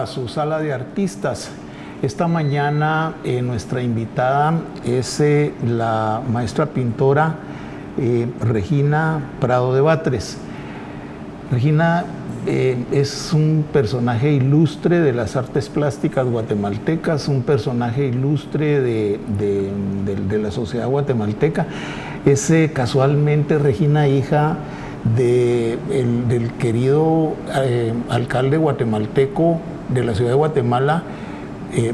a su sala de artistas. Esta mañana nuestra invitada es la maestra pintora Regina Prado de Batres. Regina es un personaje ilustre de las artes plásticas guatemaltecas, un personaje ilustre de la sociedad guatemalteca. Es casualmente, Regina, hija del querido alcalde guatemalteco de la ciudad de Guatemala,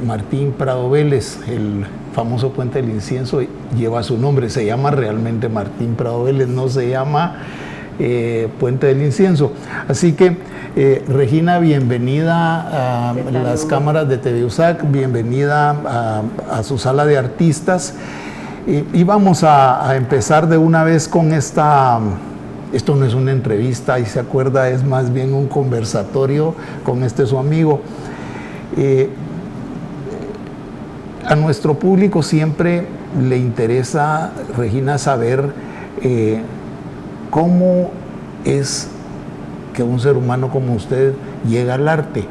Martín Prado Vélez. El famoso Puente del Incienso lleva su nombre, se llama realmente Martín Prado Vélez, no se llama Puente del Incienso. Así que, Regina, bienvenida a las cámaras de TV USAC, bienvenida a su sala de artistas. Y vamos a empezar de una vez con esta... Esto no es una entrevista, y se acuerda, es más bien un conversatorio con su amigo. A nuestro público siempre le interesa, Regina, saber cómo es que un ser humano como usted llega al arte.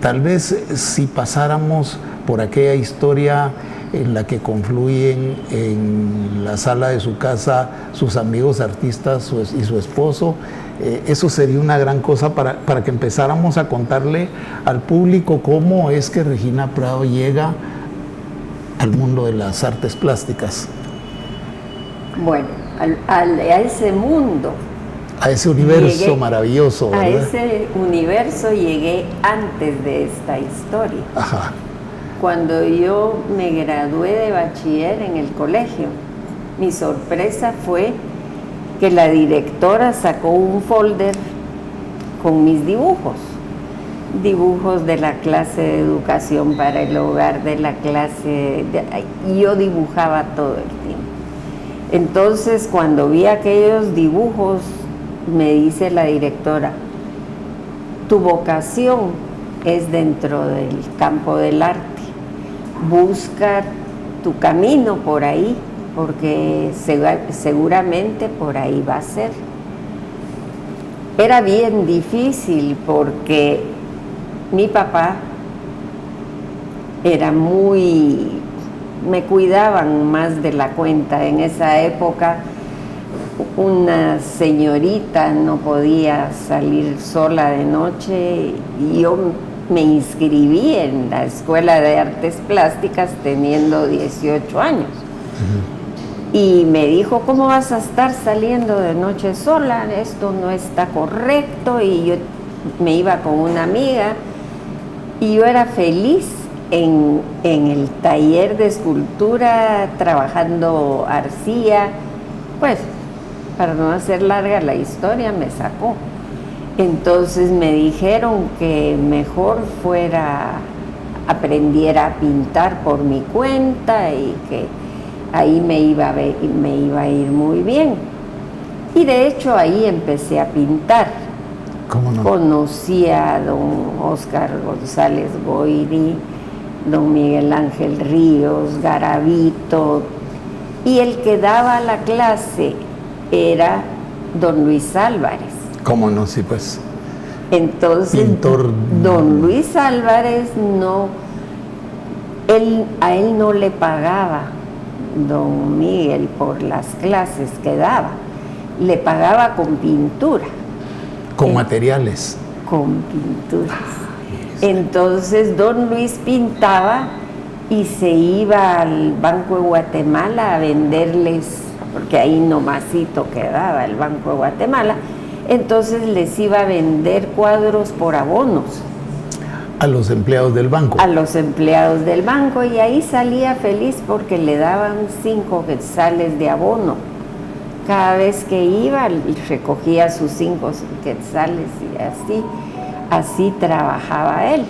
Tal vez si pasáramos por aquella historia en la que confluyen en la sala de su casa sus amigos artistas y su esposo, eso sería una gran cosa para que empezáramos a contarle al público cómo es que Regina Prado llega al mundo de las artes plásticas. Bueno, a ese mundo, a ese universo maravilloso, ¿verdad? A ese universo llegué antes de esta historia. Ajá. Cuando yo me gradué de bachiller en el colegio, mi sorpresa fue que la directora sacó un folder con mis dibujos de la clase de educación para el hogar, de la clase, y yo dibujaba todo el tiempo. Entonces, cuando vi aquellos dibujos, me dice la directora, tu vocación es dentro del campo del arte, busca tu camino por ahí, porque seguramente por ahí va a ser. Era bien difícil porque mi papá era me cuidaban más de la cuenta. En esa época una señorita no podía salir sola de noche y yo me inscribí en la Escuela de Artes Plásticas teniendo 18 años. Uh-huh. Y me dijo, ¿cómo vas a estar saliendo de noche sola? Esto no está correcto. Y yo me iba con una amiga y yo era feliz en el taller de escultura trabajando arcilla. Pues, para no hacer larga la historia, me sacó. Entonces me dijeron que mejor aprendiera a pintar por mi cuenta y que ahí me iba a ir muy bien. Y de hecho ahí empecé a pintar. ¿Cómo no? Conocí a don Óscar González Goyri, don Miguel Ángel Ríos, Garavito, y el que daba la clase era don Luis Álvarez. ¿Cómo no? Sí, pues. Entonces, pintor. Don Luis Álvarez a él no le pagaba don Miguel por las clases que daba, le pagaba con pintura. ¿Con materiales? Con pinturas. Entonces, don Luis pintaba y se iba al Banco de Guatemala a venderles, porque ahí nomasito quedaba el Banco de Guatemala. Entonces les iba a vender cuadros por abonos. ¿A los empleados del banco? A los empleados del banco, y ahí salía feliz porque le daban 5 quetzales de abono. Cada vez que iba, recogía sus 5 quetzales y así trabajaba él.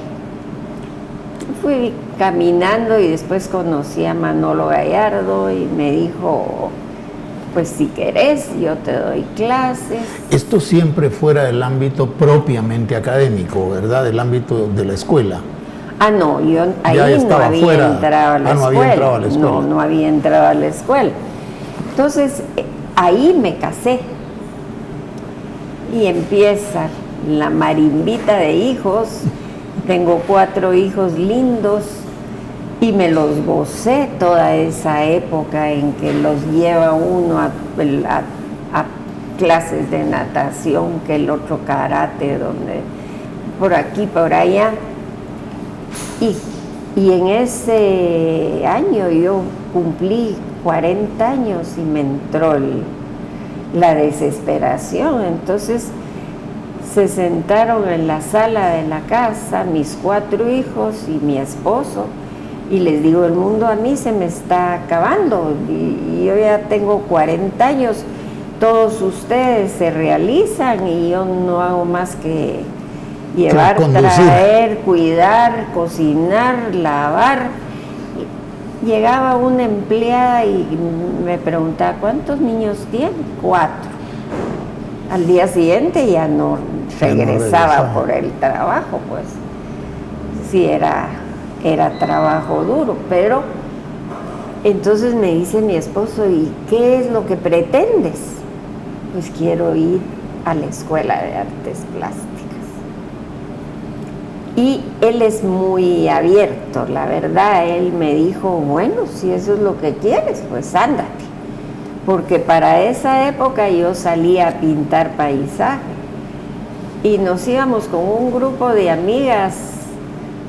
Fui caminando y después conocí a Manolo Gallardo y me dijo, pues si querés, yo te doy clases. Esto siempre fuera del ámbito propiamente académico, ¿verdad? Del ámbito de la escuela. Ah, no, yo ahí no había entrado a la escuela. No había entrado a la escuela. Entonces, ahí me casé. Y empieza la marimbita de hijos Tengo 4 hijos lindos y me los gocé toda esa época en que los lleva uno a clases de natación, que el otro karate, donde por aquí, por allá. Y en ese año yo cumplí 40 años y me entró la desesperación. Entonces se sentaron en la sala de la casa mis 4 hijos y mi esposo, y les digo, el mundo a mí se me está acabando y yo ya tengo 40 años, todos ustedes se realizan y yo no hago más que llevar, traer, cuidar, cocinar, lavar. Llegaba una empleada y me preguntaba, ¿cuántos niños tiene? 4. Al día siguiente ya no regresaba por el trabajo, pues sí era trabajo duro, pero entonces me dice mi esposo, ¿y qué es lo que pretendes? Pues quiero ir a la Escuela de Artes Plásticas. Y él es muy abierto, la verdad. Él me dijo, bueno, si eso es lo que quieres, pues ándate. Porque para esa época yo salía a pintar paisaje. Y nos íbamos con un grupo de amigas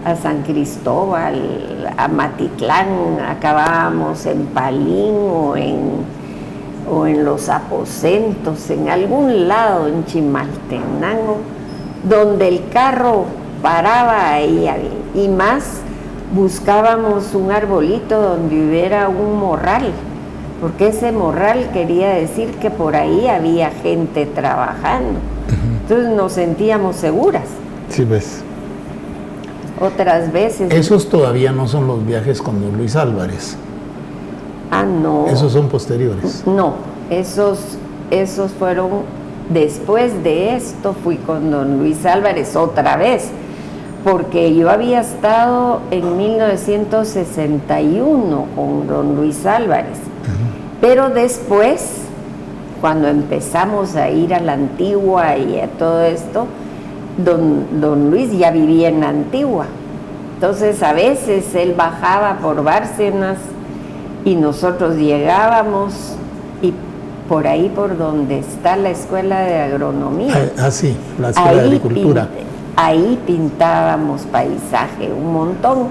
a San Cristóbal, a Matitlán, acabábamos en Palín o en Los Aposentos, en algún lado, en Chimaltenango, donde el carro paraba ahí, y más buscábamos un arbolito donde hubiera un morral, porque ese morral quería decir que por ahí había gente trabajando. Entonces nos sentíamos seguras. Sí, ves. Otras veces... Esos todavía no son los viajes con don Luis Álvarez. Ah, no. ¿Esos son posteriores? No, esos fueron... Después de esto fui con don Luis Álvarez otra vez, porque yo había estado en 1961 con don Luis Álvarez. Pero después, cuando empezamos a ir a la Antigua y a todo esto, don Luis ya vivía en la Antigua. Entonces a veces él bajaba por Bárcenas y nosotros llegábamos, y por ahí por donde está la Escuela de Agronomía. Sí, la Escuela de Agricultura. Ahí pintábamos paisaje un montón.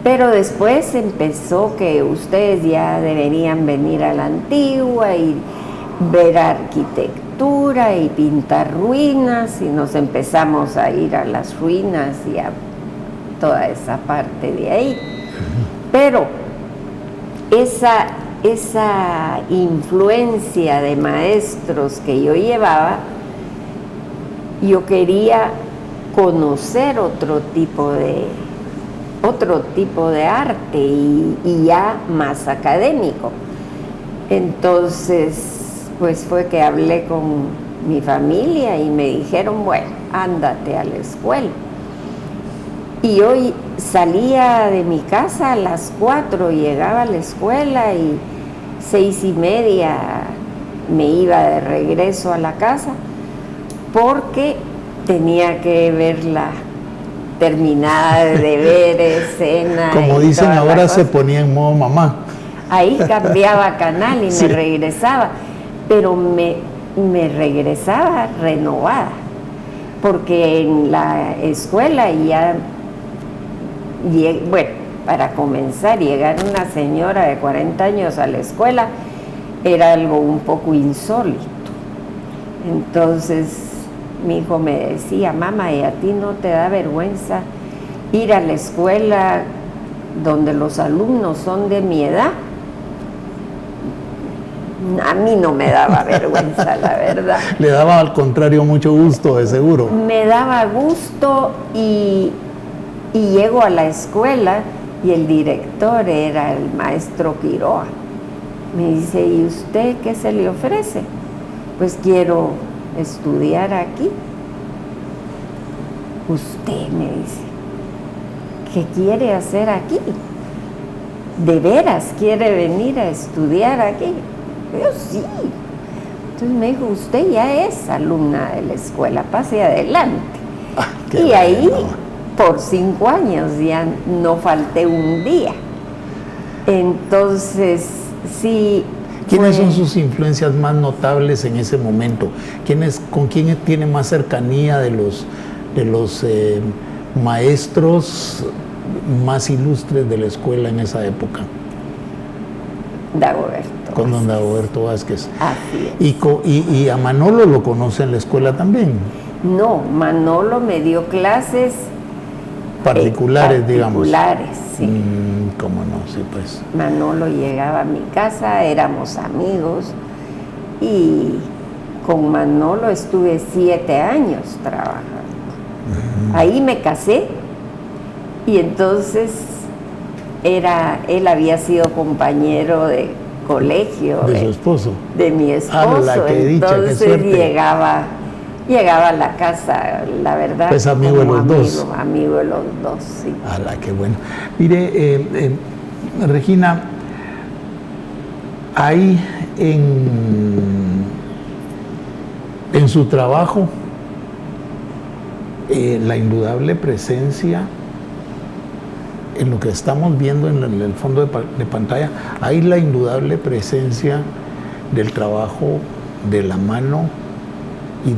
Pero después empezó que ustedes ya deberían venir a la Antigua y ver arquitectura y pintar ruinas, y nos empezamos a ir a las ruinas y a toda esa parte de ahí. Pero esa influencia de maestros que yo llevaba, yo quería conocer otro tipo de arte y ya más académico. Entonces pues fue que hablé con mi familia y me dijeron, bueno, ándate a la escuela. Y yo salía de mi casa a las 4, llegaba a la escuela y 6:30 me iba de regreso a la casa, porque tenía que verla terminada de deberes, cena. Como dicen ahora, se ponía en modo mamá. Ahí cambiaba canal y me regresaba, pero me regresaba renovada, porque en la escuela ya, bueno, para comenzar, llegar una señora de 40 años a la escuela era algo un poco insólito. Entonces mi hijo me decía, mamá, ¿y a ti no te da vergüenza ir a la escuela donde los alumnos son de mi edad? A mí no me daba vergüenza, la verdad. Le daba al contrario mucho gusto, de seguro. Me daba gusto, y llego a la escuela y el director era el maestro Quiroa. Me dice, ¿y usted qué se le ofrece? Pues quiero estudiar aquí. Usted, me dice, ¿qué quiere hacer aquí? ¿De veras quiere venir a estudiar aquí? Yo sí. Entonces me dijo, usted ya es alumna de la escuela, pase adelante. Ah, y ahí por 5 años, ya no falté un día. Entonces, sí. ¿Quiénes son sus influencias más notables en ese momento? ¿Con quién tiene más cercanía de los maestros más ilustres de la escuela en esa época? Dagoberto. Con don Dagoberto Vázquez. Así es. Y a Manolo lo conoce en la escuela también. No, Manolo me dio clases particulares, digamos. Particulares, sí. ¿Cómo no? Sí, pues. Manolo llegaba a mi casa, éramos amigos y con Manolo estuve 7 años trabajando. Ahí me casé y entonces él había sido compañero de colegio de su esposo, de mi esposo. Entonces llegaba a la casa, la verdad. Pues amigo de los dos. Amigo de los dos, sí. ¡Hala, qué bueno! Mire, Regina, hay en su trabajo la indudable presencia, en lo que estamos viendo en el fondo de pantalla, hay la indudable presencia del trabajo de la mano y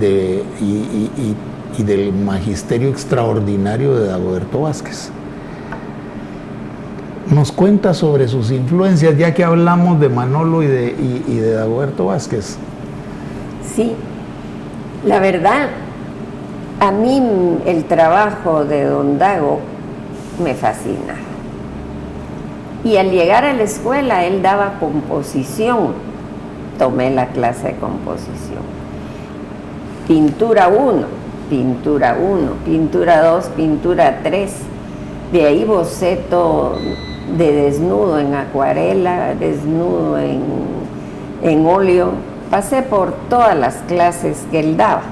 del magisterio extraordinario de Dagoberto Vázquez. Nos cuenta sobre sus influencias, ya que hablamos de Manolo y de Dagoberto Vázquez. Sí, la verdad, a mí el trabajo de don Dago me fascina. Y al llegar a la escuela, él daba composición. Tomé la clase de composición. Pintura 1, pintura 1, pintura 2, pintura 3. De ahí boceto de desnudo en acuarela, desnudo en óleo. Pasé por todas las clases que él daba.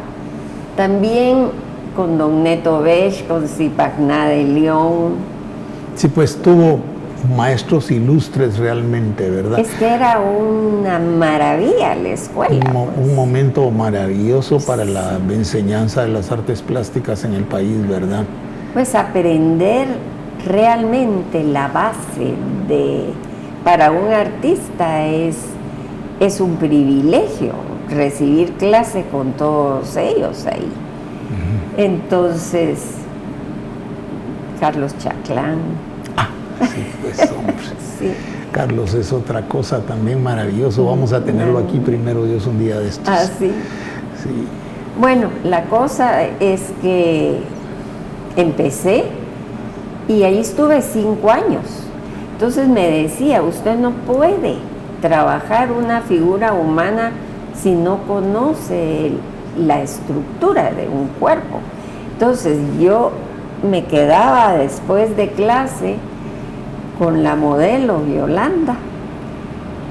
También con don Neto Bech, con Zipagná de León. Sí, pues tuvo maestros ilustres realmente, ¿verdad? Es que era una maravilla la escuela. Un momento maravilloso para la enseñanza de las artes plásticas en el país, ¿verdad? Pues aprender realmente la base para un artista es un privilegio recibir clase con todos ellos ahí. Entonces, Carlos Chaclán. Sí, pues, hombre. Sí. Carlos es otra cosa también maravilloso. Vamos a tenerlo aquí primero Dios un día de estos. Sí. Sí. Bueno, la cosa es que empecé y ahí estuve 5 años. Entonces me decía, usted no puede trabajar una figura humana si no conoce la estructura de un cuerpo. Entonces yo me quedaba después de clase con la modelo Yolanda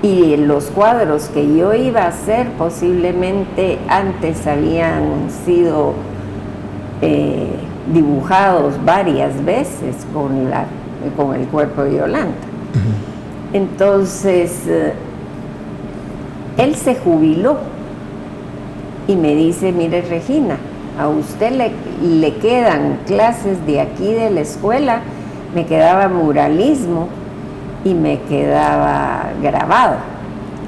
y los cuadros que yo iba a hacer posiblemente antes habían sido dibujados varias veces con el cuerpo de Yolanda. Entonces él se jubiló y me dice, mire Regina, a usted le quedan clases de aquí de la escuela. Me quedaba muralismo y me quedaba grabado,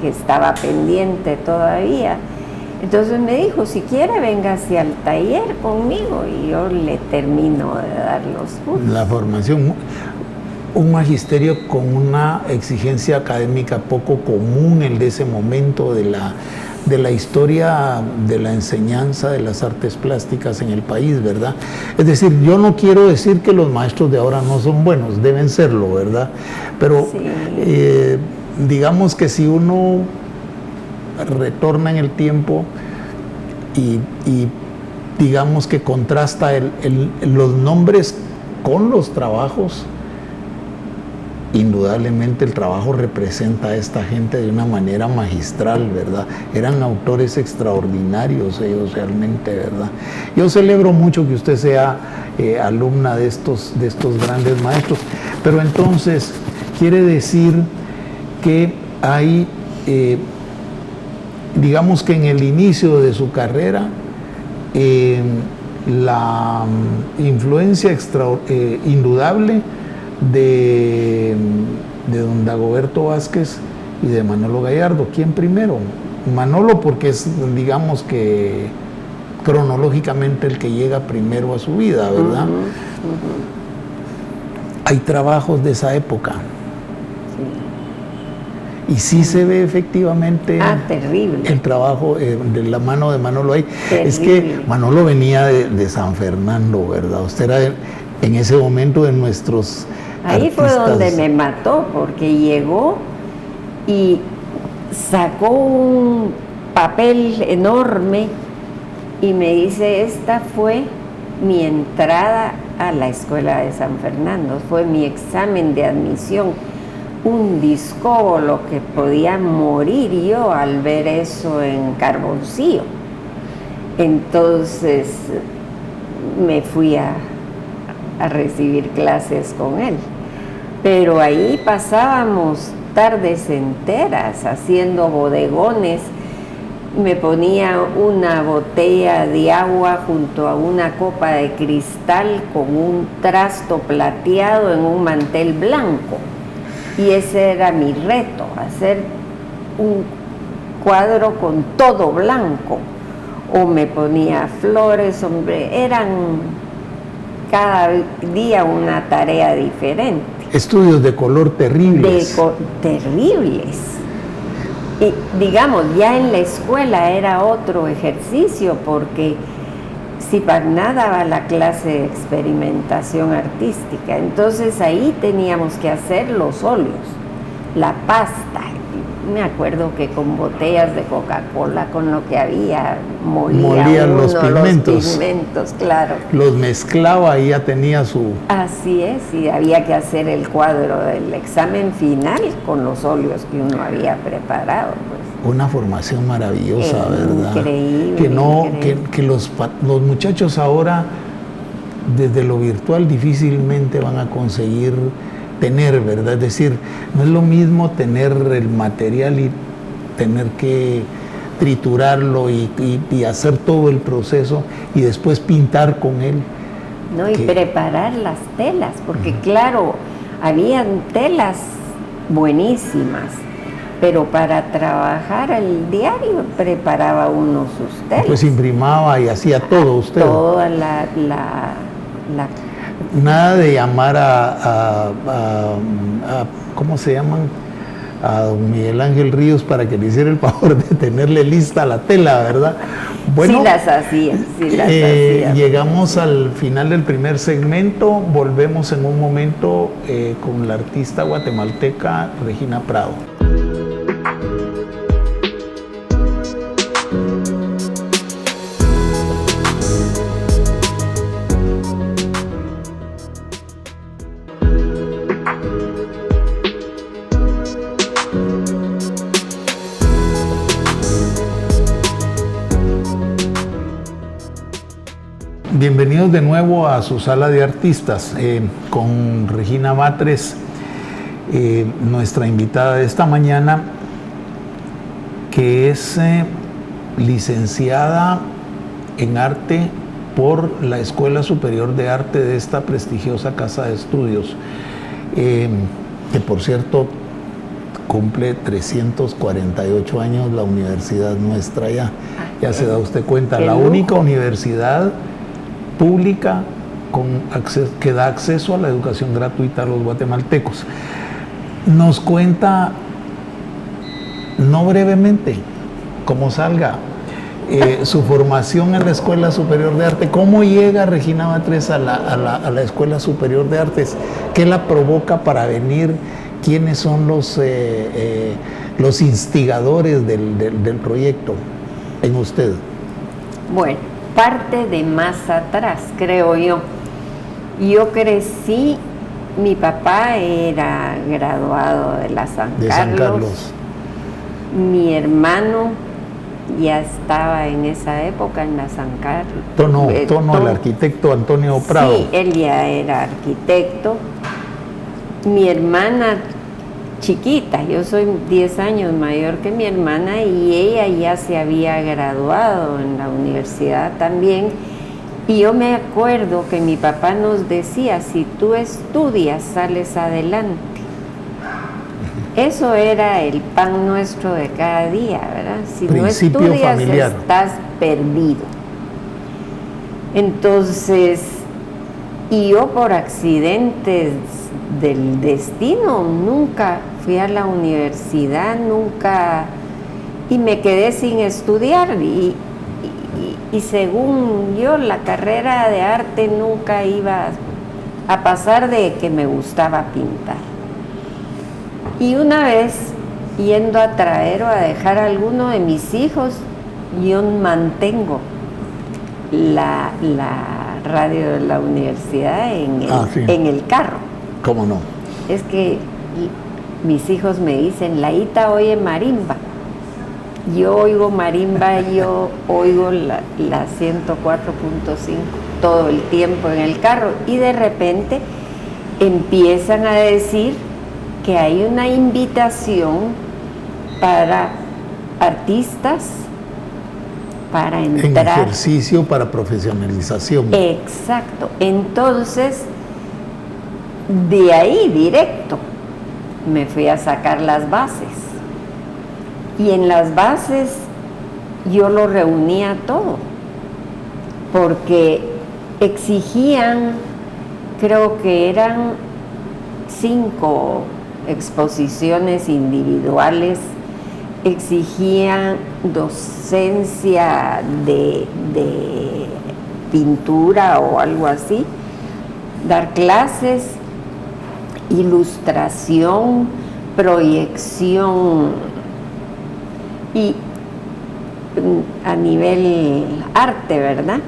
que estaba pendiente todavía. Entonces me dijo, si quiere venga hacia el taller conmigo y yo le termino de dar los cursos. La formación, un magisterio con una exigencia académica poco común el de ese momento de la historia de la enseñanza de las artes plásticas en el país, ¿verdad? Es decir, yo no quiero decir que los maestros de ahora no son buenos, deben serlo, ¿verdad? Pero sí. Digamos que si uno retorna en el tiempo y digamos que contrasta los nombres con los trabajos, indudablemente el trabajo representa a esta gente de una manera magistral, ¿verdad? Eran autores extraordinarios ellos realmente, ¿verdad? Yo celebro mucho que usted sea alumna de estos grandes maestros, pero entonces quiere decir que hay, digamos que en el inicio de su carrera, la influencia indudable de don Dagoberto Vázquez y de Manolo Gallardo. ¿Quién primero? Manolo, porque es, digamos que cronológicamente el que llega primero a su vida, ¿verdad? Hay trabajos de esa época. Sí. Y sí se ve efectivamente terrible. El trabajo de la mano de Manolo ahí. Terrible. Es que Manolo venía de San Fernando, ¿verdad? Usted era en ese momento de nuestros ahí artistas. Fue donde me mató, porque llegó y sacó un papel enorme y me dice, esta fue mi entrada a la escuela de San Fernando, fue mi examen de admisión, un discóbolo que podía morir yo al ver eso en Carboncillo. Entonces me fui a recibir clases con él, pero ahí pasábamos tardes enteras haciendo bodegones. Me ponía una botella de agua junto a una copa de cristal con un trasto plateado en un mantel blanco, y ese era mi reto, hacer un cuadro con todo blanco, o me ponía flores, hombre, eran cada día una tarea diferente. Estudios de color terribles. Terribles. Y digamos, ya en la escuela era otro ejercicio, porque Cipaná daba la clase de experimentación artística, entonces ahí teníamos que hacer los óleos, la pasta. Me acuerdo que con botellas de Coca-Cola, con lo que había, molía los pigmentos, claro. Los mezclaba y ya tenía su... Así es, y había que hacer el cuadro del examen final con los óleos que uno había preparado, pues. Una formación maravillosa, ¿verdad? Increíble. Que no, increíble. Que los muchachos ahora, desde lo virtual, difícilmente van a conseguir tener, ¿verdad? Es decir, no es lo mismo tener el material y tener que triturarlo y hacer todo el proceso y después pintar con él. No, y preparar las telas, porque claro, habían telas buenísimas, pero para trabajar al diario preparaba uno sus telas. Pues imprimaba y hacía todo usted. Toda la Nada de llamar a ¿cómo se llaman? A don Miguel Ángel Ríos para que le hiciera el favor de tenerle lista la tela, ¿verdad? Bueno, sí las hacía, hacía. Llegamos al final del primer segmento, volvemos en un momento con la artista guatemalteca Regina Prado. Bienvenidos de nuevo a su sala de artistas con Regina Batres, nuestra invitada de esta mañana, que es licenciada en arte por la Escuela Superior de Arte de esta prestigiosa casa de estudios, que por cierto cumple 348 años la universidad nuestra ya se da usted cuenta, la única universidad pública que da acceso a la educación gratuita a los guatemaltecos. Nos cuenta, no brevemente, como salga, su formación en la Escuela Superior de Arte. ¿Cómo llega Regina Batres a la Escuela Superior de Artes? ¿Qué la provoca para venir? ¿Quiénes son los instigadores del proyecto en usted? Bueno, parte de más atrás, creo yo. Yo crecí, mi papá era graduado de la San Carlos. Mi hermano ya estaba en esa época en la San Carlos. El arquitecto Antonio Prado. Sí, él ya era arquitecto. Mi hermana chiquita, yo soy 10 años mayor que mi hermana, y ella ya se había graduado en la universidad también, Y yo me acuerdo que mi papá nos decía, si tú estudias, sales adelante. Eso era el pan nuestro de cada día, ¿verdad? Si Principio no estudias, familiar. estás perdido. Entonces, y yo por accidentes del destino nunca fui a la universidad, nunca, y me quedé sin estudiar. Y según yo, la carrera de arte nunca iba a pasar de que me gustaba pintar. Y una vez, yendo a traer o a dejar a alguno de mis hijos, yo mantengo la radio de la universidad en el carro. ¿Cómo no? Es que mis hijos me dicen, Laíta oye marimba. Yo oigo marimba, yo oigo la 104.5 todo el tiempo en el carro, y de repente empiezan a decir que hay una invitación para artistas para entrar. En ejercicio para profesionalización. Exacto. Entonces, de ahí directo me fui a sacar las bases. Y en las bases yo lo reunía todo, porque exigían, creo que eran 5 exposiciones individuales, exigían docencia de pintura o algo así, dar clases, ilustración, proyección y a nivel arte, ¿verdad?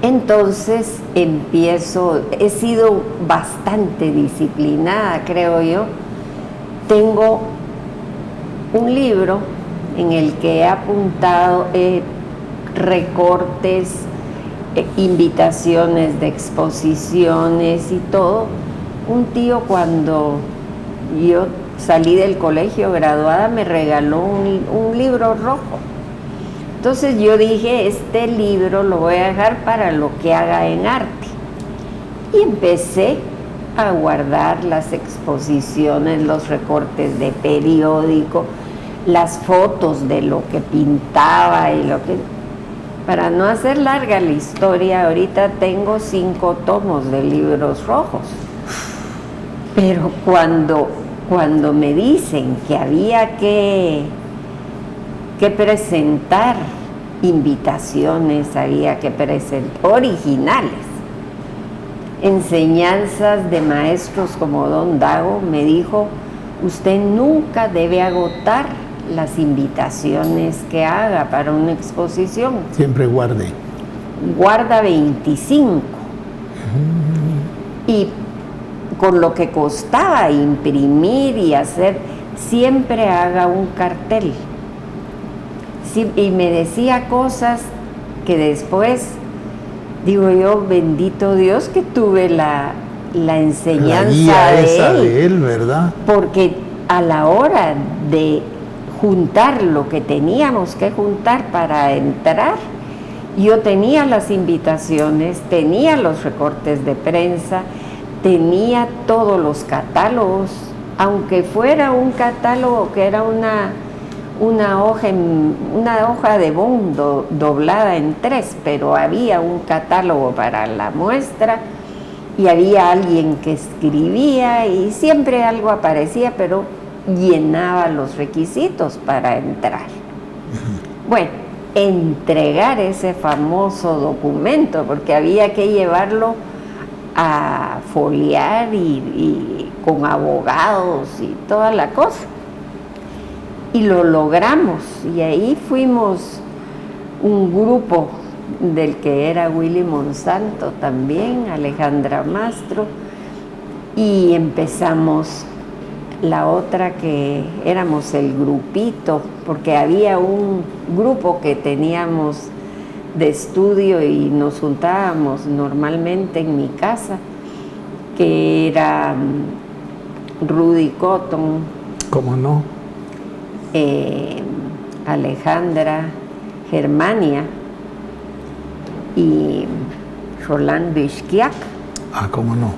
Entonces he sido bastante disciplinada, creo yo. Tengo un libro en el que he apuntado recortes, invitaciones de exposiciones y todo. Un tío, cuando yo salí del colegio graduada, me regaló un libro rojo. Entonces yo dije, este libro lo voy a dejar para lo que haga en arte. Y empecé a guardar las exposiciones, los recortes de periódico, las fotos de lo que pintaba y lo que... Para no hacer larga la historia, ahorita tengo 5 tomos de libros rojos. Pero cuando me dicen que había que presentar invitaciones, había que presentar originales, enseñanzas de maestros como Don Dago, me dijo, usted nunca debe agotar las invitaciones que haga para una exposición. Siempre guarde. Guarda 25. Y con lo que costaba imprimir y hacer, siempre haga un cartel. Sí, y me decía cosas que después, digo yo, bendito Dios que tuve la enseñanza la guía de él, ¿verdad? Porque a la hora de juntar lo que teníamos que juntar para entrar, yo tenía las invitaciones, tenía los recortes de prensa, tenía todos los catálogos, aunque fuera un catálogo que era una hoja de bond doblada en 3, pero había un catálogo para la muestra y había alguien que escribía y siempre algo aparecía, pero llenaba los requisitos para entrar. Bueno, entregar ese famoso documento, porque había que llevarlo a foliar y con abogados y toda la cosa. Y lo logramos, y ahí fuimos un grupo del que era Willy Monsanto también, Alejandra Mastro, y empezamos la otra que éramos el grupito, porque había un grupo que teníamos de estudio y nos juntábamos normalmente en mi casa, que era Rudy Cotton. ¿Cómo no? Alejandra, Germania y Roland Bishkiak. Ah, ¿cómo no?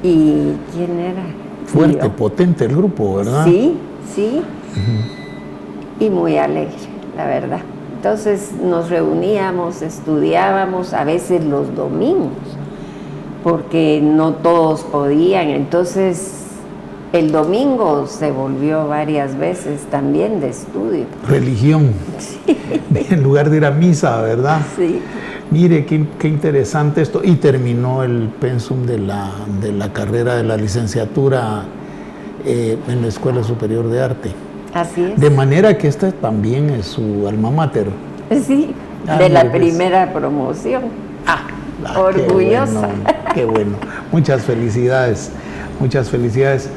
¿Y quién era? Fuerte, potente el grupo, ¿verdad? Sí, sí. Y muy alegre, la verdad. Entonces nos reuníamos, estudiábamos, a veces los domingos, porque no todos podían. Entonces el domingo se volvió varias veces también de estudio. Religión. Sí. En lugar de ir a misa, ¿verdad? Sí. Mire, qué interesante esto. Y terminó el pensum de la carrera de la licenciatura en la Escuela Superior de Arte. Así es. De manera que esta también es su alma mater. Sí, de la primera promoción. Orgullosa. Qué bueno. Muchas felicidades. Muchas felicidades.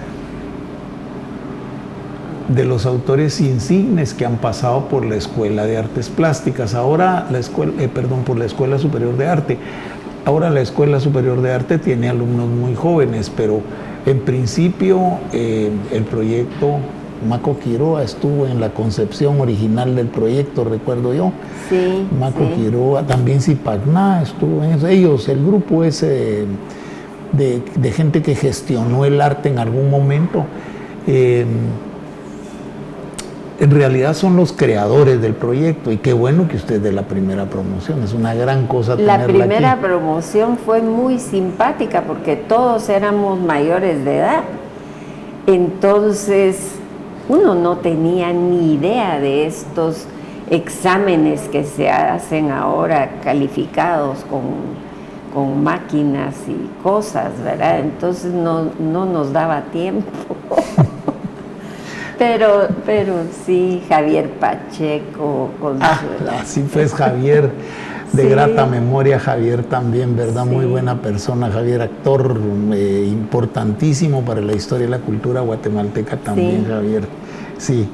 De los autores insignes que han pasado por la Escuela de Artes Plásticas, ahora por la Escuela Superior de Arte. Ahora la Escuela Superior de Arte tiene alumnos muy jóvenes, pero en principio el proyecto Maco Quiroa estuvo en la concepción original del proyecto, recuerdo yo. Sí. Maco Quiroa, también Zipagná estuvo en eso. Ellos, el grupo ese de gente que gestionó el arte en algún momento. En realidad son los creadores del proyecto, y qué bueno que usted de la primera promoción, es una gran cosa tenerla La primera aquí. promoción fue muy simpática porque todos éramos mayores de edad, entonces uno no tenía ni idea de estos exámenes que se hacen ahora calificados con máquinas y cosas, ¿verdad? Entonces no nos daba tiempo. Pero sí, Javier Pacheco. Así pues, Javier, de sí. grata memoria, Javier también, ¿verdad? Sí. Muy buena persona, Javier, actor importantísimo para la historia y la cultura guatemalteca también, sí. Javier. Sí,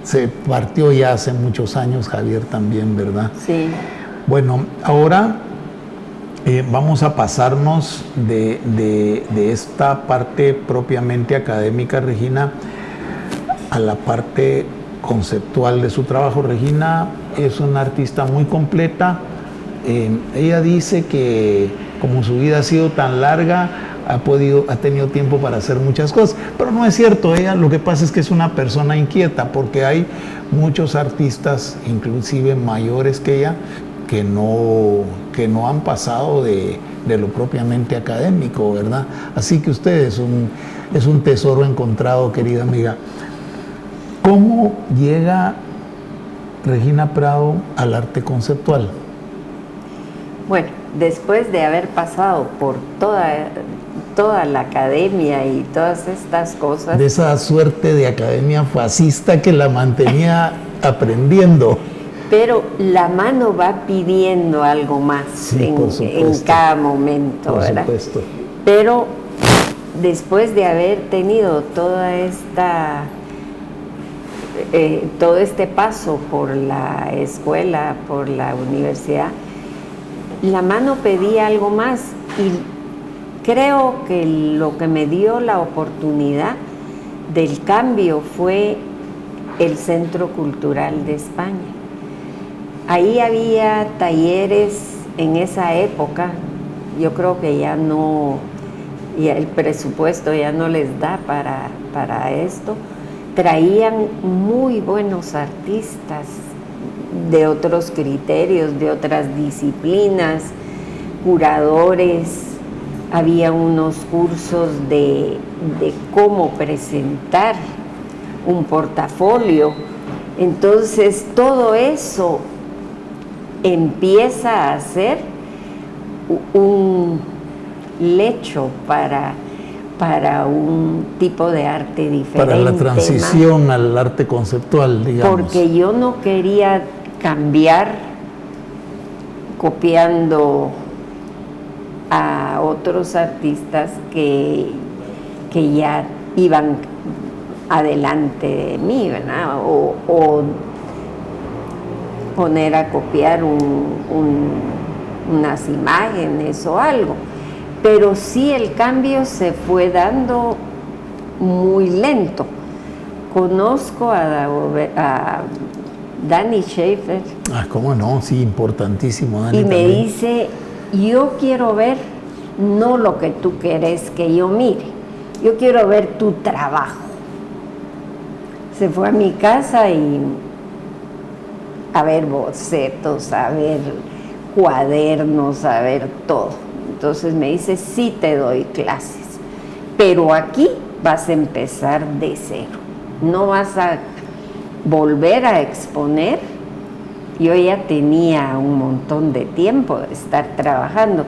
se partió ya hace muchos años, Javier también, ¿verdad? Sí. Bueno, ahora vamos a pasarnos de esta parte propiamente académica, Regina, a la parte conceptual de su trabajo. Regina es una artista muy completa. Ella dice que como su vida ha sido tan larga, ha tenido tiempo para hacer muchas cosas, pero no es cierto. Ella, lo que pasa es que es una persona inquieta, porque hay muchos artistas, inclusive mayores que ella, que no han pasado de lo propiamente académico, ¿verdad? Así que usted es un tesoro encontrado, querida amiga. ¿Cómo llega Regina Prado al arte conceptual? Bueno, después de haber pasado por toda la academia y todas estas cosas... De esa suerte de academia fascista que la mantenía aprendiendo. Pero la mano va pidiendo algo más, sí, en cada momento, por ¿verdad? Supuesto. Pero después de haber tenido todo este paso por la escuela, por la universidad, la mano pedía algo más, y creo que lo que me dio la oportunidad del cambio fue el Centro Cultural de España. Ahí había talleres en esa época, yo creo que ya el presupuesto ya no les da para esto. Traían muy buenos artistas de otros criterios, de otras disciplinas, curadores, había unos cursos de cómo presentar un portafolio. Entonces todo eso empieza a ser un lecho para un tipo de arte diferente. Para la transición al arte conceptual, digamos. Porque yo no quería cambiar copiando a otros artistas que ya iban adelante de mí, ¿verdad? O poner a copiar unas imágenes o algo. Pero sí el cambio se fue dando muy lento. Conozco a Dani Schaefer. Ah, cómo no, sí, importantísimo, Dani. Y me también dice, yo quiero ver no lo que tú querés que yo mire, yo quiero ver tu trabajo. Se fue a mi casa y a ver bocetos, a ver cuadernos, a ver todo. Entonces me dice, sí te doy clases, pero aquí vas a empezar de cero. No vas a volver a exponer. Yo ya tenía un montón de tiempo de estar trabajando.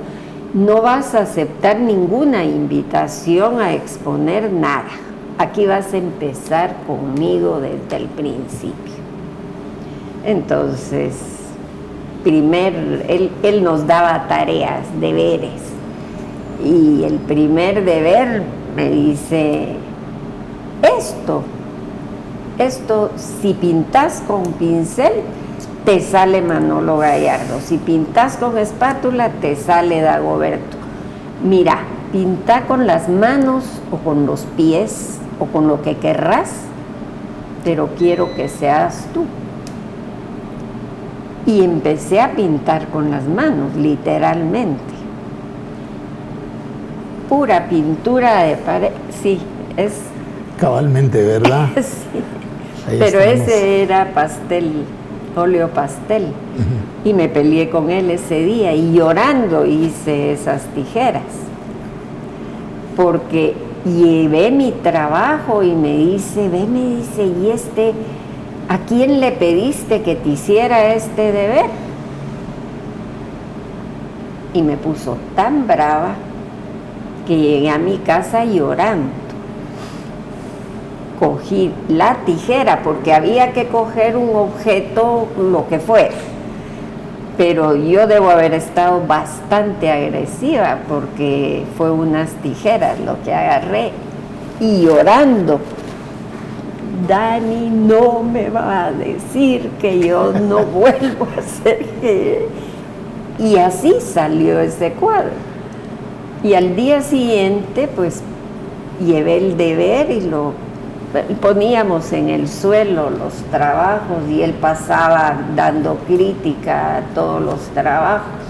No vas a aceptar ninguna invitación a exponer nada. Aquí vas a empezar conmigo desde el principio. Entonces, él nos daba tareas, deberes. Y el primer deber me dice, esto, si pintas con pincel, te sale Manolo Gallardo. Si pintas con espátula, te sale Dagoberto. Mira, pinta con las manos o con los pies o con lo que querrás, pero quiero que seas tú. Y empecé a pintar con las manos, literalmente. Pura pintura de pared, sí, es... Cabalmente, ¿verdad? Sí, Ahí pero estamos. ese era pastel, óleo pastel. Y me peleé con él ese día y llorando hice esas tijeras. Porque llevé mi trabajo y me dice, ¿y a quién le pediste que te hiciera este deber? Y me puso tan brava que llegué a mi casa llorando. Cogí la tijera porque había que coger un objeto, lo que fuera. Pero yo debo haber estado bastante agresiva porque fue unas tijeras lo que agarré y llorando. Dani no me va a decir que yo no vuelvo a hacer que... Y así salió ese cuadro. Y al día siguiente, pues, llevé el deber y lo poníamos en el suelo los trabajos y él pasaba dando crítica a todos los trabajos.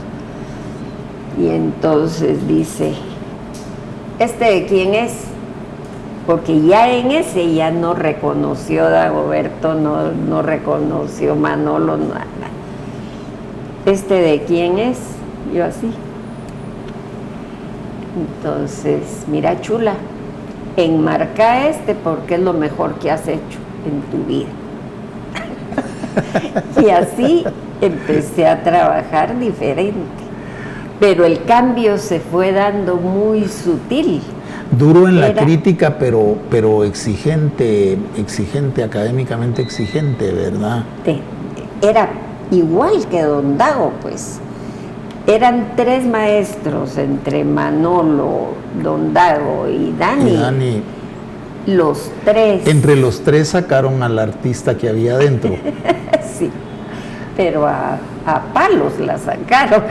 Y entonces dice, ¿este de quién es? Porque ya en ese ya no reconoció Dagoberto, no reconoció Manolo, nada. ¿Este de quién es? Yo así. Entonces, mira, chula, enmarca porque es lo mejor que has hecho en tu vida. Y así empecé a trabajar diferente. Pero el cambio se fue dando muy sutil. Duro en la crítica, pero exigente, académicamente exigente, ¿verdad? Era igual que Don Dago, pues. Eran 3 maestros entre Manolo, Don Dago y Dani. Los 3. Entre los 3 sacaron al artista que había adentro. Sí, pero a palos la sacaron.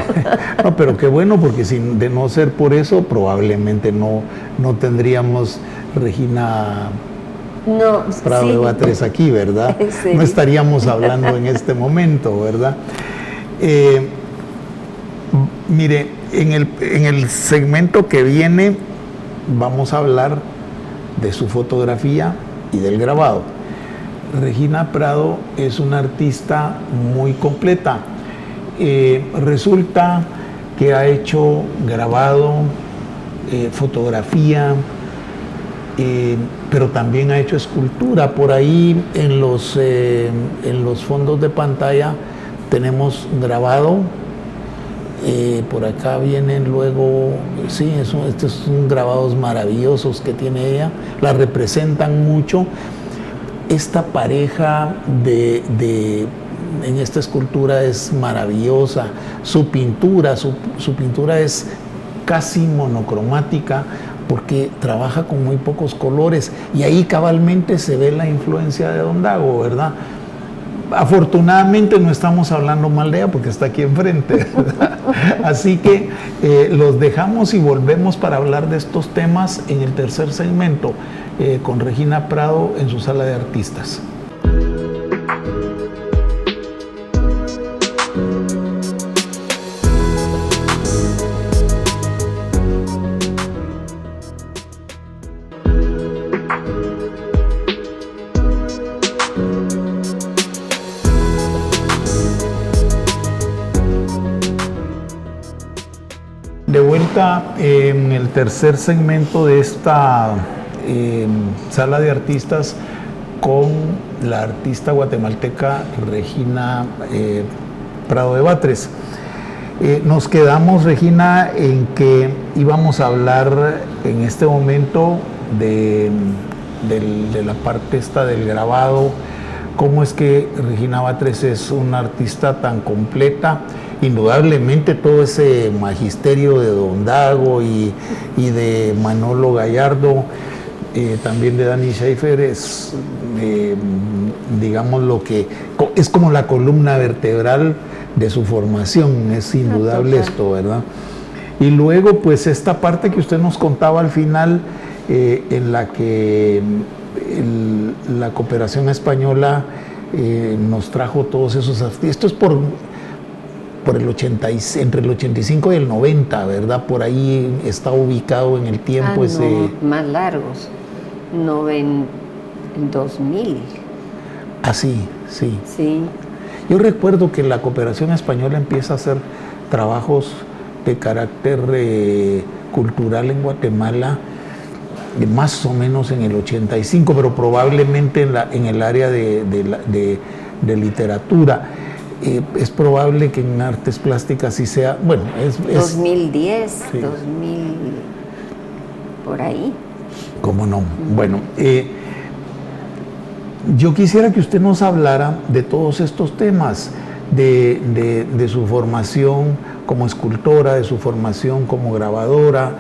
No, pero qué bueno, porque de no ser por eso, probablemente no tendríamos Regina Prado de Batres aquí, ¿verdad? Sí. No estaríamos hablando en este momento, ¿verdad? Mire, en el segmento que viene vamos a hablar de su fotografía y del grabado. Regina Prado es una artista muy completa. Resulta que ha hecho grabado, fotografía, pero también ha hecho escultura. Por ahí en los fondos de pantalla tenemos grabado. Por acá vienen luego, sí, estos son grabados maravillosos que tiene ella, la representan mucho. Esta pareja en esta escultura es maravillosa, su pintura es casi monocromática porque trabaja con muy pocos colores y ahí cabalmente se ve la influencia de Don Dago, ¿verdad? Afortunadamente no estamos hablando mal de ella porque está aquí enfrente, ¿verdad? Así que los dejamos y volvemos para hablar de estos temas en el tercer segmento con Regina Prado en su sala de artistas. pregunta en el tercer segmento de esta sala de artistas con la artista guatemalteca Regina Prado de Batres. Nos quedamos, Regina, en que íbamos a hablar en este momento de la parte esta del grabado, cómo es que Regina Batres es una artista tan completa. Indudablemente todo ese magisterio de Don Dago y de Manolo Gallardo, también de Dani Schaefer, es, digamos, lo que es como la columna vertebral de su formación, es indudable esto, ¿verdad? Y luego, pues, esta parte que usted nos contaba al final, en la que la cooperación española nos trajo todos esos artistas. Esto es por entre el 85 y el 90, ¿verdad? Por ahí está ubicado en el tiempo ese... más largos, 2000. Ah, sí, sí. Sí. Yo recuerdo que la cooperación española empieza a hacer trabajos de carácter cultural en Guatemala más o menos en el 85, pero probablemente en el área de literatura. Es probable que en artes plásticas sí sea, bueno, es 2010, sí. 2000, por ahí. ¿Cómo no? Bueno, yo quisiera que usted nos hablara de todos estos temas, de su formación como escultora, de su formación como grabadora,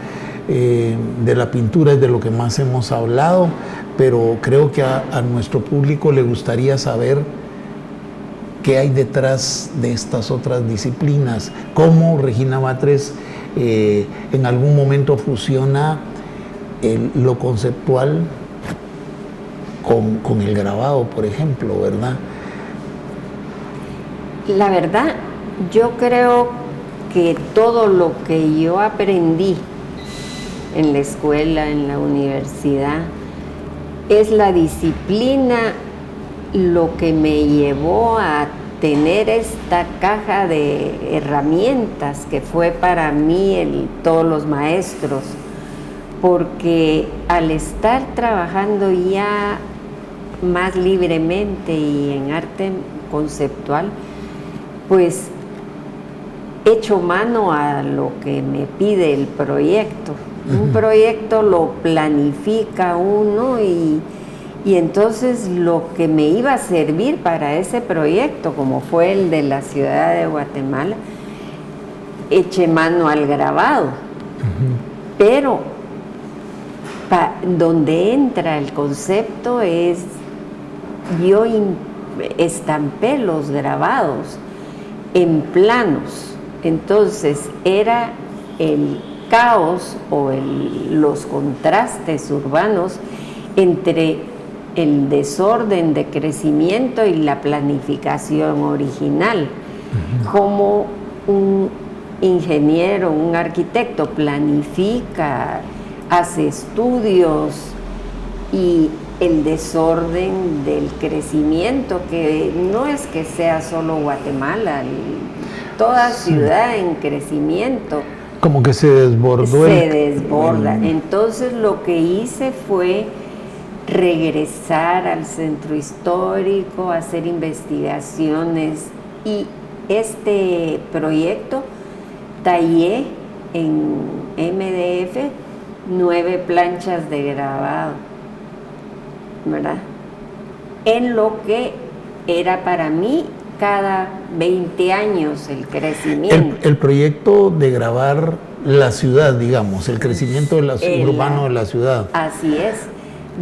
de la pintura es de lo que más hemos hablado, pero creo que a nuestro público le gustaría saber qué hay detrás de estas otras disciplinas, cómo Regina Batres en algún momento fusiona lo conceptual con el grabado, por ejemplo, ¿verdad? La verdad, yo creo que todo lo que yo aprendí en la escuela, en la universidad, es la disciplina lo que me llevó a tener esta caja de herramientas que fue para mí todos los maestros, porque al estar trabajando ya más libremente y en arte conceptual, pues echo mano a lo que me pide el proyecto. Un proyecto lo planifica uno y entonces lo que me iba a servir para ese proyecto, como fue el de la ciudad de Guatemala, eché mano al grabado. Pero donde entra el concepto es, yo estampé los grabados en planos, entonces era el caos o los contrastes urbanos entre el desorden de crecimiento y la planificación original. Como un ingeniero, un arquitecto planifica, hace estudios, y el desorden del crecimiento, que no es que sea solo Guatemala, toda ciudad en crecimiento. Como que se desbordó. Se desborda. Entonces lo que hice fue regresar al centro histórico, hacer investigaciones, y este proyecto tallé en MDF 9 planchas de grabado, ¿verdad? En lo que era para mí cada 20 años el crecimiento. El proyecto de grabar la ciudad, digamos, el crecimiento urbano de la ciudad. Así es,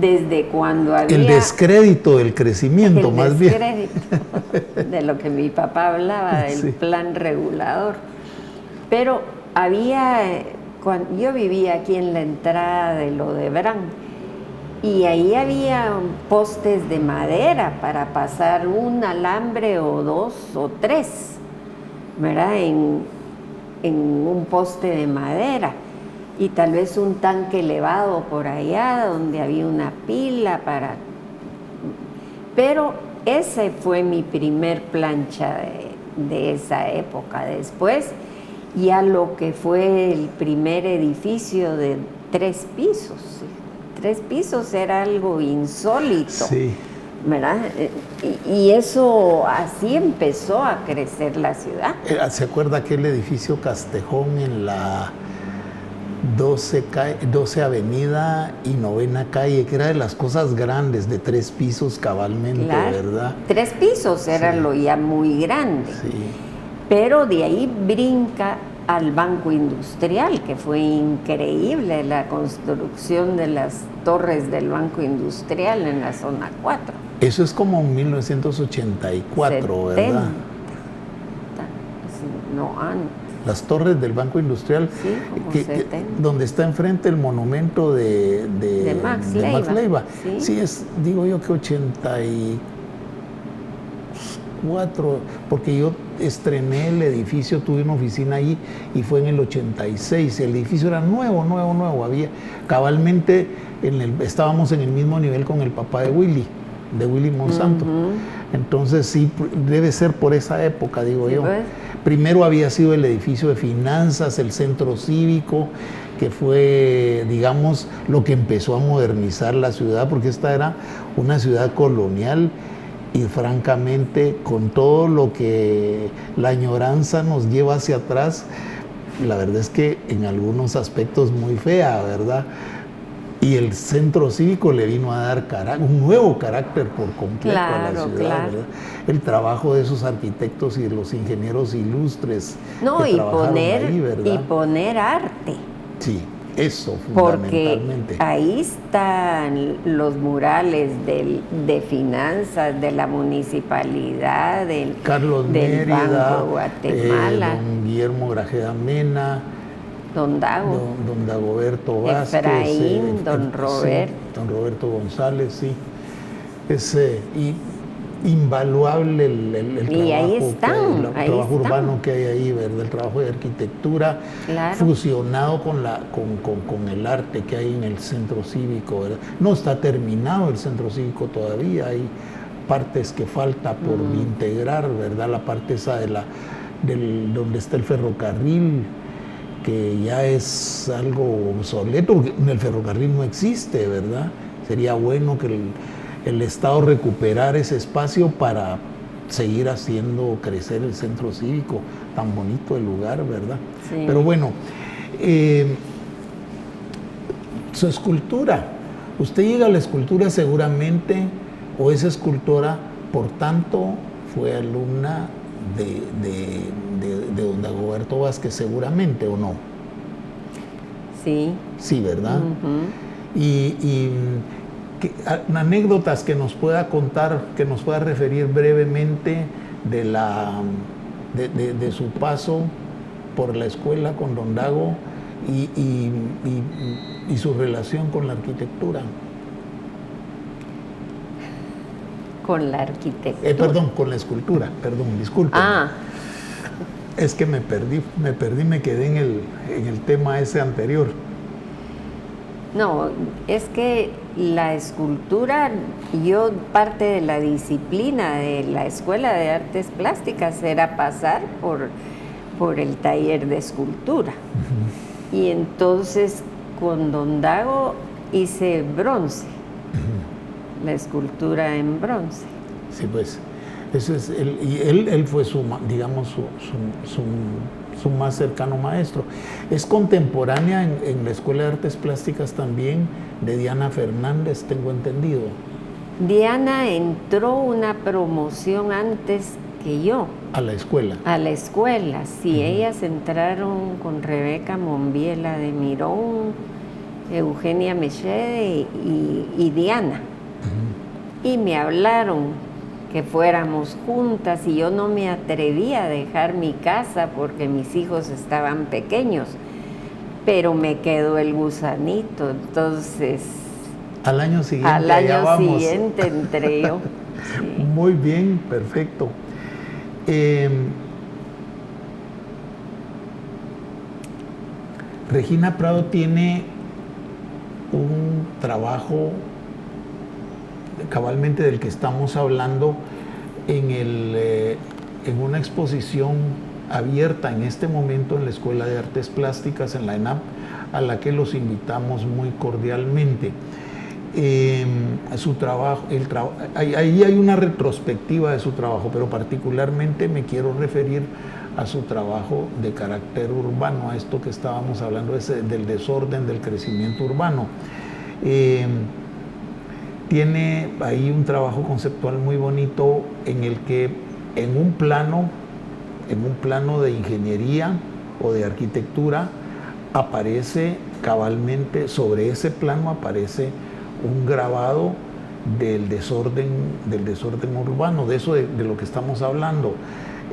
desde cuando había... El descrédito del crecimiento, más bien. El descrédito de lo que mi papá hablaba, del plan regulador. Pero había... yo vivía aquí en la entrada de Lodebrán, y ahí había postes de madera para pasar un alambre o 2 o 3, ¿verdad? En un poste de madera, y tal vez un tanque elevado por allá donde había una pila para... Pero ese fue mi primer plancha de esa época. Después ya lo que fue el primer edificio de 3 pisos. 3 pisos era algo insólito, Sí. ¿verdad? Y eso, así empezó a crecer la ciudad. ¿Se acuerda aquel edificio Castejón en la 12 Avenida y 9ª Calle, que era de las cosas grandes, de 3 pisos cabalmente, Claro. ¿verdad? 3 pisos era Sí. lo ya muy grande. Sí. Pero de ahí brinca al Banco Industrial, que fue increíble la construcción de las torres del Banco Industrial en la zona 4. Eso es como en 1984, ¿verdad? No, antes. Las torres del Banco Industrial, Sí, como 70. donde está enfrente el monumento de Max Leiva. Sí. Sí, digo yo que 84, porque yo estrené el edificio, tuve una oficina ahí y fue en el 86. El edificio era nuevo. Había cabalmente, estábamos en el mismo nivel con el papá de Willy Monsanto. Entonces sí, debe ser por esa época, digo Sí, yo. pues. Primero había sido el edificio de finanzas, el centro cívico, que fue, digamos, lo que empezó a modernizar la ciudad, porque esta era una ciudad colonial y francamente, con todo lo que la añoranza nos lleva hacia atrás, la verdad es que en algunos aspectos muy fea, ¿verdad? Y el centro cívico le vino a dar un nuevo carácter por completo a la ciudad, Claro. ¿verdad? El trabajo de esos arquitectos y de los ingenieros ilustres No, que trabajaron ahí, ¿verdad? y poner arte. Sí, eso Porque fundamentalmente. ahí están los murales de finanzas, de la municipalidad, Carlos del Mérida, Banco de Guatemala, don Guillermo Grajeda Mena, don Dago, don Dagoberto Vázquez, Efraín, don Roberto. Sí, don Roberto González, sí. Es invaluable el Y ahí trabajo, están, el trabajo urbano que hay ahí, ¿verdad? El trabajo de arquitectura Claro. fusionado con el arte que hay en el centro cívico, ¿verdad? No está terminado el centro cívico todavía, hay partes que falta por integrar, ¿verdad? La parte esa donde está el ferrocarril, que ya es algo obsoleto, porque el ferrocarril no existe, ¿verdad? Sería bueno que el Estado recuperara ese espacio para seguir haciendo crecer el centro cívico, tan bonito el lugar, ¿verdad? Sí. Pero bueno, su escultura, usted llega a la escultura seguramente, o esa escultora, por tanto, fue alumna de don Dagoberto Vázquez seguramente, ¿o no? Sí. Sí, ¿verdad? Ujú. Y anécdotas que nos pueda contar, que nos pueda referir brevemente de su paso por la escuela con don Dago y su relación con la arquitectura. Con la arquitectura. Perdón, con la escultura, perdón, disculpe. Es que me perdí, me quedé en el tema ese anterior. No, es que la escultura, parte de la disciplina de la Escuela de Artes Plásticas era pasar por el taller de escultura. Y entonces con don Dago hice bronce, la escultura en bronce. Sí, pues, eso es él fue su más cercano maestro. Es contemporánea en la Escuela de Artes Plásticas también de Diana Fernández, tengo entendido. Diana entró una promoción antes que yo. A la escuela. A la escuela, sí. Ellas entraron con Rebeca Monbiela de Mirón, Eugenia Mechede y Diana. Y me hablaron que fuéramos juntas y yo no me atrevía a dejar mi casa porque mis hijos estaban pequeños, pero me quedó el gusanito, entonces al año siguiente entré yo. Sí. Muy bien, perfecto. Regina Prado tiene un trabajo cabalmente del que estamos hablando en una exposición abierta en este momento en la Escuela de Artes Plásticas, en la ENAP, a la que los invitamos muy cordialmente. Su trabajo, ahí hay una retrospectiva de su trabajo, pero particularmente me quiero referir a su trabajo de carácter urbano, a esto que estábamos hablando del desorden, del crecimiento urbano. Tiene ahí un trabajo conceptual muy bonito en el que en un plano de ingeniería o de arquitectura aparece cabalmente, sobre ese plano aparece un grabado del desorden urbano, de eso de lo que estamos hablando,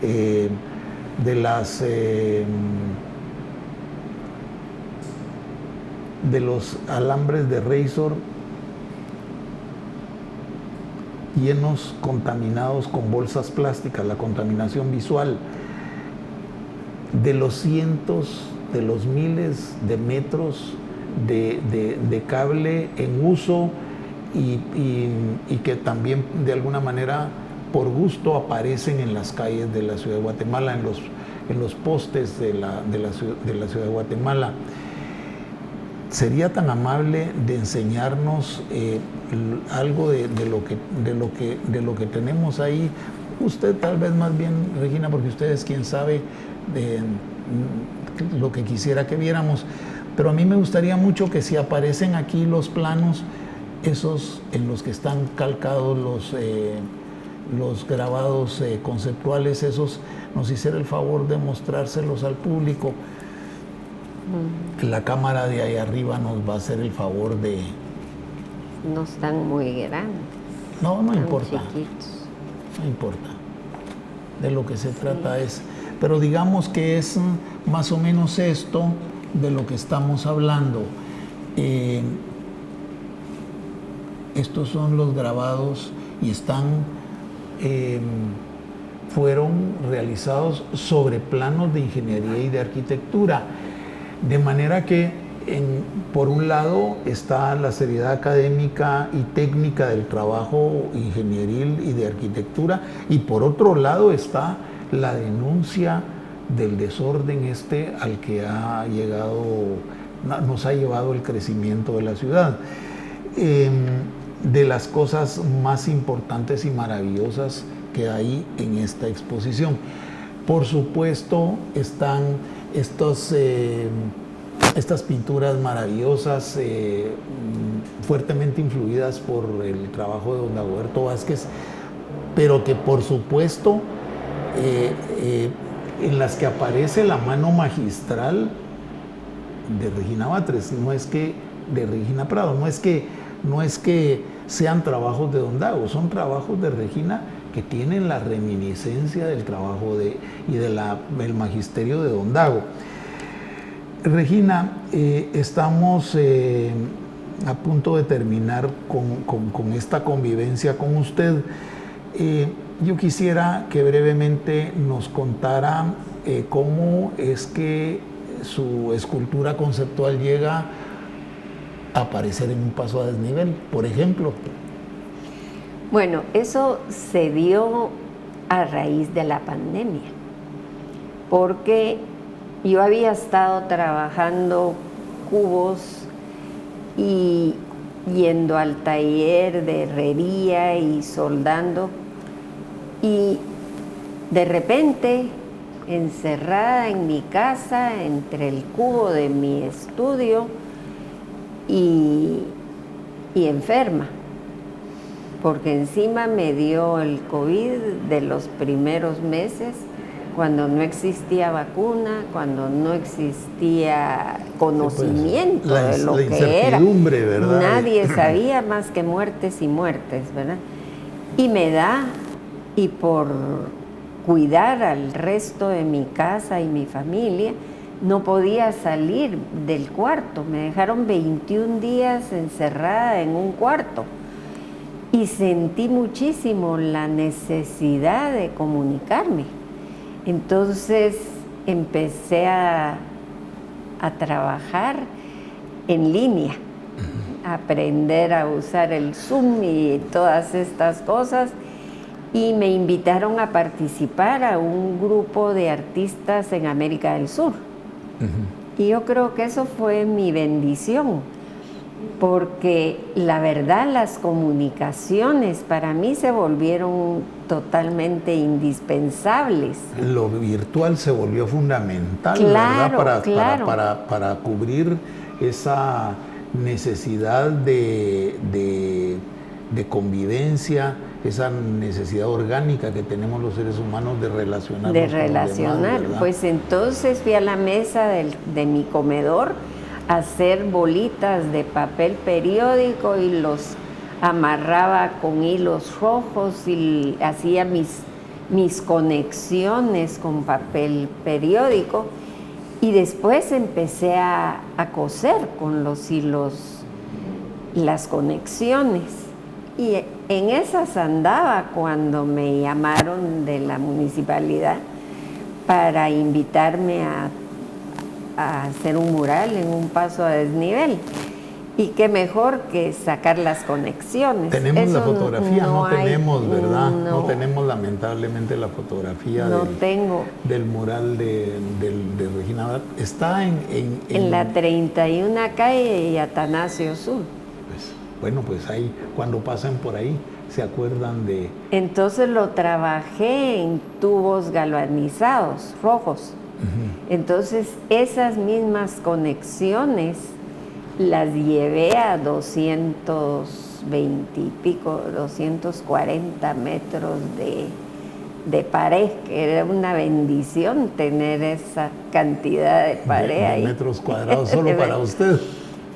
de los alambres de Razor llenos, contaminados con bolsas plásticas, la contaminación visual, de los cientos, de los miles de metros de cable en uso y que también de alguna manera por gusto aparecen en las calles de la ciudad de Guatemala, en los postes de la ciudad de Guatemala. ¿Sería tan amable de enseñarnos algo de lo que tenemos ahí? Usted tal vez más bien, Regina, porque usted es quien sabe de lo que quisiera que viéramos, pero a mí me gustaría mucho que si aparecen aquí los planos, esos en los que están calcados los grabados conceptuales, esos nos hiciera el favor de mostrárselos al público. La cámara de ahí arriba nos va a hacer el favor de... No están muy grandes. No importa. Chiquitos. No importa. De lo que se trata es... Pero digamos que es más o menos esto de lo que estamos hablando. Estos son los grabados y fueron realizados sobre planos de ingeniería y de arquitectura. De manera que, por un lado, está la seriedad académica y técnica del trabajo ingenieril y de arquitectura, y por otro lado está la denuncia del desorden al que nos ha llevado el crecimiento de la ciudad. De las cosas más importantes y maravillosas que hay en esta exposición. Por supuesto, están estas pinturas maravillosas, fuertemente influidas por el trabajo de don Dagoberto Vázquez, pero que por supuesto en las que aparece la mano magistral de Regina Batres, de Regina Prado, no es que sean trabajos de don Dago, son trabajos de Regina que tienen la reminiscencia del trabajo y del magisterio de don Dago. Regina, estamos a punto de terminar con esta convivencia con usted. Yo quisiera que brevemente nos contara cómo es que su escultura conceptual llega a aparecer en un paso a desnivel, por ejemplo. Bueno, eso se dio a raíz de la pandemia, porque yo había estado trabajando cubos y yendo al taller de herrería y soldando, y de repente, encerrada en mi casa, entre el cubo de mi estudio y enferma, porque encima me dio el COVID de los primeros meses, cuando no existía vacuna, cuando no existía conocimiento de lo que era. ¿Verdad? Nadie sabía más que muertes y muertes, ¿verdad? Y me da, y por cuidar al resto de mi casa y mi familia, no podía salir del cuarto. Me dejaron 21 días encerrada en un cuarto. Y sentí muchísimo la necesidad de comunicarme. Entonces empecé a trabajar en línea, a aprender a usar el Zoom y todas estas cosas. y me invitaron a participar a un grupo de artistas en América del Sur. Y yo creo que eso fue mi bendición, porque la verdad las comunicaciones para mí se volvieron totalmente indispensables. Lo virtual se volvió fundamental, Claro, ¿verdad? claro. Para cubrir esa necesidad de convivencia, esa necesidad orgánica que tenemos los seres humanos de relacionarnos De con los relacionar. demás, ¿verdad? Pues entonces fui a la mesa de mi comedor a hacer bolitas de papel periódico y los amarraba con hilos rojos y hacía mis conexiones con papel periódico, y después empecé a coser con los hilos las conexiones, y en esas andaba cuando me llamaron de la municipalidad para invitarme a hacer un mural en un paso a desnivel. Y qué mejor que sacar las conexiones. Tenemos Eso la fotografía, no hay, tenemos, ¿verdad? No no tenemos lamentablemente la fotografía tengo. del mural de Regina Abad. Está En la 31 calle y Atanasio Sur. Pues, bueno, pues ahí, cuando pasan por ahí, se acuerdan de... Entonces lo trabajé en tubos galvanizados, rojos. Entonces esas mismas conexiones las llevé a 220 y pico, 240 metros de pared, que era una bendición tener esa cantidad de pared ahí. Metros cuadrados solo para usted.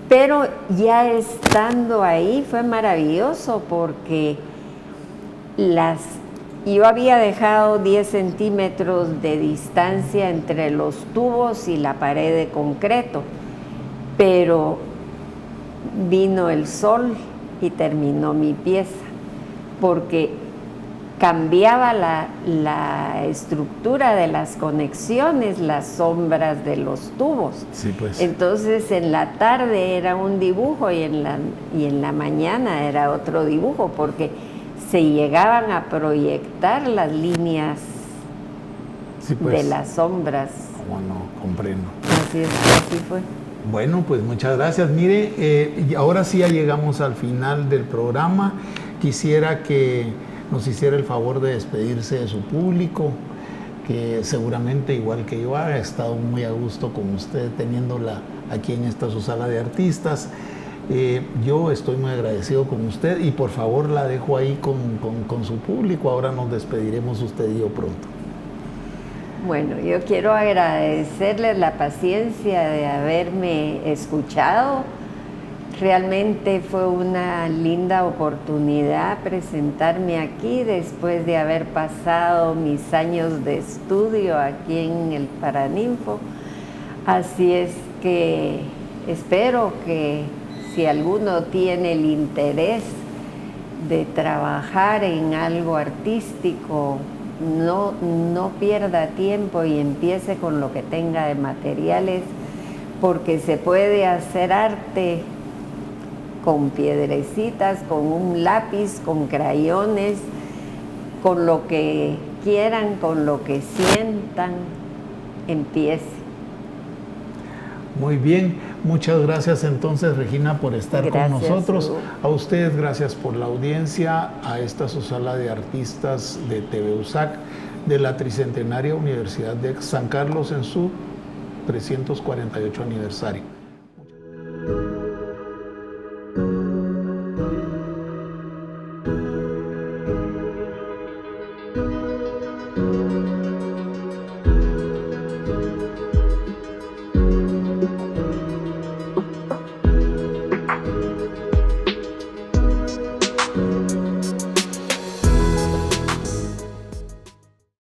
Pero ya estando ahí fue maravilloso, porque yo había dejado 10 centímetros de distancia entre los tubos y la pared de concreto, pero vino el sol y terminó mi pieza, porque cambiaba la estructura de las conexiones, las sombras de los tubos. Sí, pues. Entonces en la tarde era un dibujo y en la mañana era otro dibujo, porque se llegaban a proyectar las líneas Sí, pues. de las sombras. Cómo no, comprendo. Así es, así fue. Bueno, pues muchas gracias. Mire, y ahora sí ya llegamos al final del programa. Quisiera que nos hiciera el favor de despedirse de su público, que seguramente, igual que yo, ha estado muy a gusto con usted teniéndola aquí en esta su sala de artistas. Yo estoy muy agradecido con usted y por favor la dejo ahí con su público. Ahora nos despediremos usted y yo pronto. Bueno, yo quiero agradecerles la paciencia de haberme escuchado. Realmente fue una linda oportunidad presentarme aquí después de haber pasado mis años de estudio aquí en el Paraninfo. Así es que espero que si alguno tiene el interés de trabajar en algo artístico, no pierda tiempo y empiece con lo que tenga de materiales, porque se puede hacer arte con piedrecitas, con un lápiz, con crayones, con lo que quieran, con lo que sientan, empiece. Muy bien, muchas gracias entonces, Regina, por estar con nosotros. A ustedes, gracias por la audiencia, a esta su sala de artistas de TV USAC de la Tricentenaria Universidad de San Carlos en su 348 aniversario.